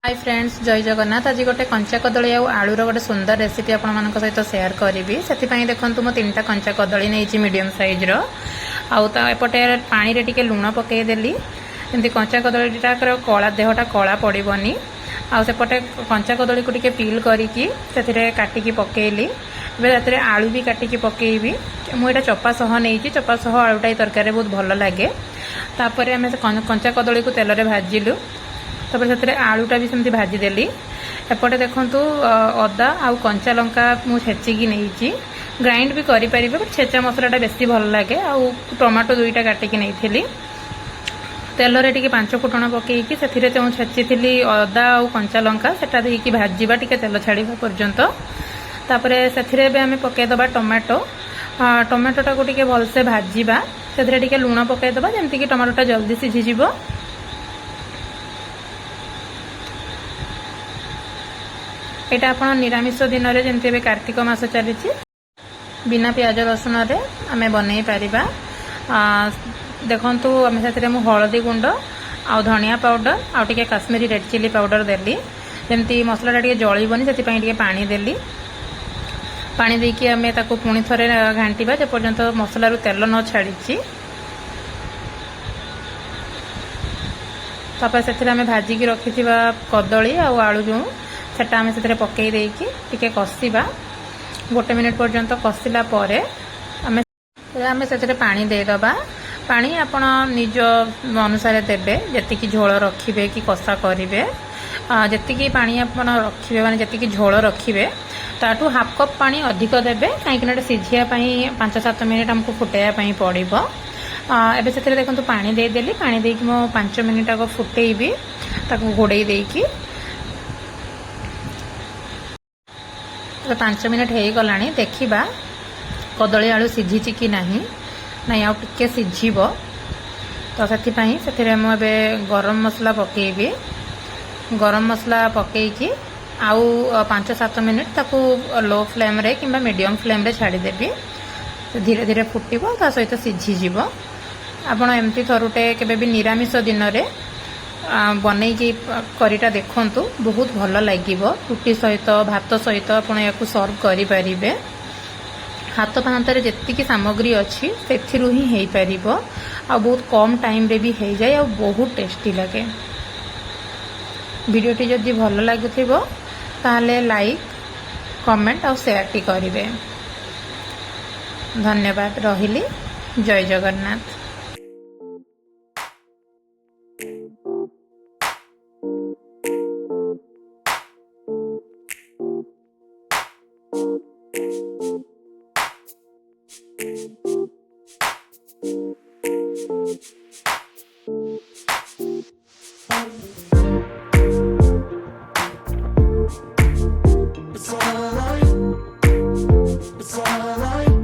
Hi friends, जय जगन्नाथ। आज गोटे कंचा कदली आलूर गोटे सुंदर रेसिपी आपण सहित सेयार करी। से देखो मुझे 3टा कंचा कदली नहीं मीडियम साइज एपटे पानी रे टिके लुण पकईदेली। एमती कंचा कदलीटा कला देहटा कला पड़ोनी। आसेपटे कंचा कदली को टिके पील करके काटिकी पकेली। राति आलू भी काटिकी पकेबी। मुझे चपा सह नहीं, चपा सह आलूटा तरकारी बहुत भल लगे। तापर आम कंचा कदली को तेल में भाजिलु। तापर से आलूटा भी सेमती भाजीदेली। एपटे देखु अदा आउ कंचा लंका मुझे छेचिकी नहीं, ग्राइंड भी करें, बट छेचा मसलाटा बेसी भल लगे। आउ टमाटो 2टा काटिकी नहीं, तेल रे टिके 5 फुटण पकईकी से छेची अदा आउ कंचा लंका सेटा देकी भाजवा टिके तेल छाड़ा पर्यंत। तापर से आम पकईदबा टमाटो। टमाटोटा को टिके भलसे भाजवा, से टिके लुण पकईदबा जमती कि टमाटोटा जल्दी सीझीज। यहाँ आप निरामिष दिन में जमी कार्तिक मास चली बिना प्याज रसुण आम बनई पार। देखु आम से हलदी गुंड आ धनिया पाउडर आउे काश्मीरी रेड चिली पाउडर देली। जमती मसलाटा टे जलबनी से पानी देली। पानी देकी आम पुणी थे घांटा जेपर्यंत मसलारू तेल न छाड़ी। तापर से आम भाजिकी रखी कदली आउ आलू जो सेटा आम से पकई देकी टिके कषा 1 मिनिट पर्यंत कषिला परे आम से पानी देदबा। पानी आपण निज अनुसार देबे, जतिकी झोल रखिबे कि कषा करिवे। जतिकी पानी आपण रखिबे माने जतिकी झोल रखिबे ताटू हाफ कप पानी अधिक देबे, कहीं सीझिया 5-7 मिनिट हमको फुटाइया पड़ो। एबे से देखो पानी देदेली। पानी देकी मो 5 मिनिट आग फुटेबी, ताको घोड़े देकी 5 मिनिट हो गला। देखा कदली आलू सीझी कि नहीं आउ टिके सीझब। तो से मुझे गरम मसला पकईबी। गरम मसला पकईकी आउ 5-7 मिनिट ताकू लो फ्लेम रे कि मीडियम फ्लेम रे छाड़ीदेवी। धीरे धीरे फुटब, ता सहित सीझीज। आपड़ एमती थरुटे केबे भी निरामिष दिन में बनईकी करीटा देखंतु, बहुत भल लगे। रुटी सहित भात सहित आपण या सर्व करें। हाथ पाहांतारे जेतिकी सामग्री अच्छी से ही पार। आ बहुत कम टाइम रे भी हो जाए, आ बहुत टेस्टी लगे। वीडियोटी जदि भल लगुथिबो ताहले लाइक कमेंट और शेयर टी करिवे। धन्यवाद। रहिली। जय जगन्नाथ। It's alright.